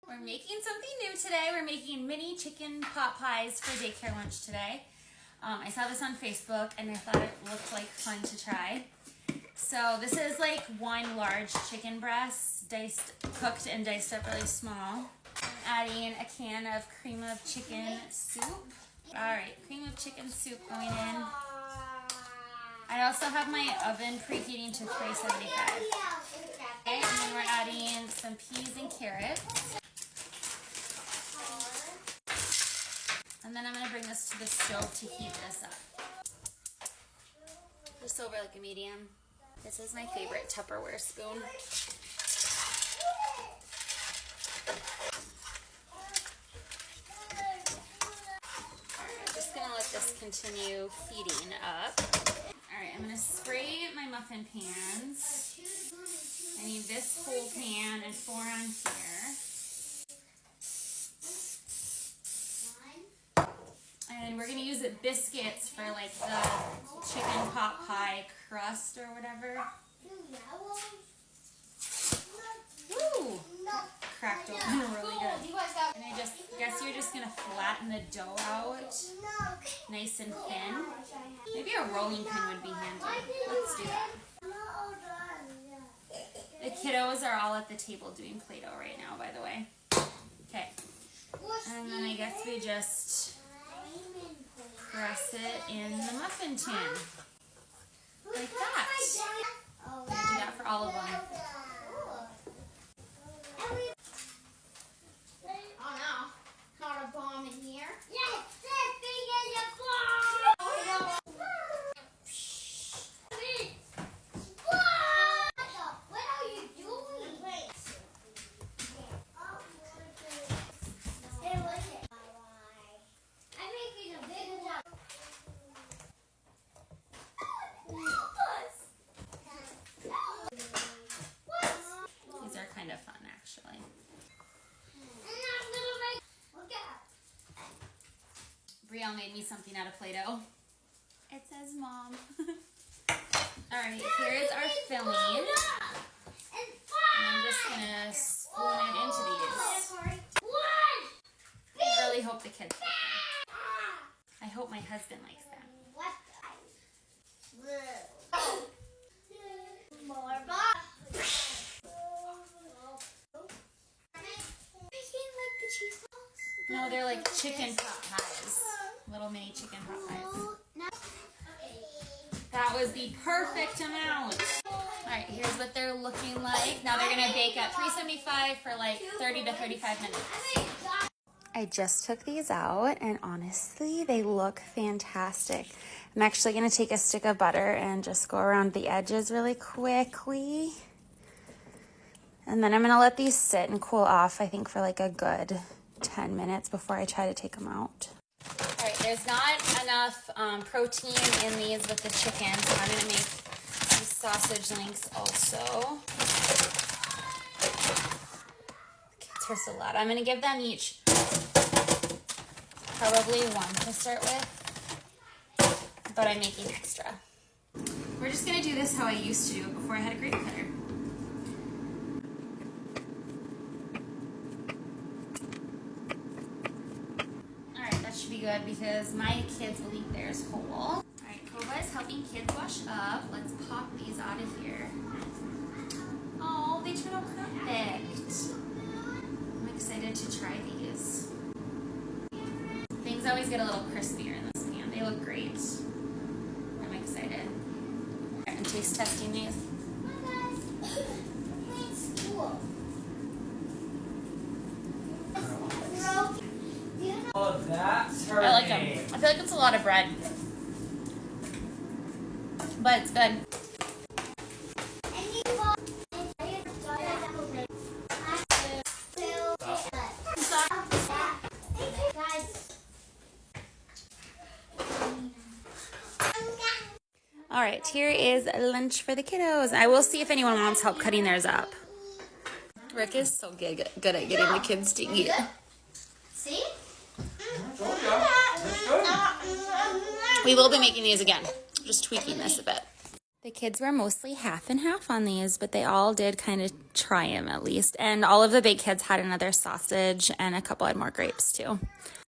We're making something new today. We're making mini chicken pot pies for daycare lunch today. I saw this on Facebook and I thought it looked like fun to try. So this is like one large chicken breast, cooked and diced up really small. I'm adding a can of cream of chicken soup. Alright, cream of chicken soup going in. I also have my oven preheating to 375. Okay, and then we're adding some peas and carrots. And then I'm going to bring this to the stove to heat this up. Just over like a medium. This is my favorite Tupperware spoon. Alright, I'm just going to let this continue heating up. Alright, I'm going to spray my muffin pans. I need this whole pan and 4 on here. And we're going to use biscuits for like the chicken pot pie crust or whatever. Ooh! Cracked open really good. And I guess you're just going to flatten the dough out nice and thin. Maybe a rolling pin would be handy. Let's do that. The kiddos are all at the table doing Play-Doh right now, by the way. Okay. And then I guess we just press it in the muffin tin. Like that. I'm going to do that for all of them. Oh no, not a bomb in here. Yes, what are you doing? I'm making a big one. These are kind of fun, actually. Brielle made me something out of Play-Doh. It says Mom. Alright, here is our filling. And I'm just going to spoon it into these. I really hope the kids like them. I hope my husband likes them. No, they're like chicken pot pies. Little mini chicken pot pies. That was the perfect amount. Alright, here's what they're looking like. Now they're going to bake at 375 for like 30 to 35 minutes. I just took these out and honestly, they look fantastic. I'm actually going to take a stick of butter and just go around the edges really quickly. And then I'm going to let these sit and cool off, I think, for like a good 10 minutes before I try to take them out. Alright, there's not enough protein in these with the chicken, so I'm going to make some sausage links also. The kids are so loud. I'm going to give them each probably one to start with, but I'm making extra. We're just going to do this how I used to do it before I had a grape cutter. Good because my kids will eat theirs whole. Alright, Koba is helping kids wash up. Let's pop these out of here. Oh, they turned out perfect. I'm excited to try these. Things always get a little crispier in this pan. They look great. I'm excited. I'm taste testing these. Oh, that's her I like name. them. I feel like it's a lot of bread, but it's good. All right, here is lunch for the kiddos. I will see if anyone wants help cutting theirs up. Rick is so good at getting the kids to eat. See? We will be making these again, just tweaking this a bit. The kids were mostly half and half on these, but they all did kind of try them at least. And all of the big kids had another sausage, and a couple had more grapes too.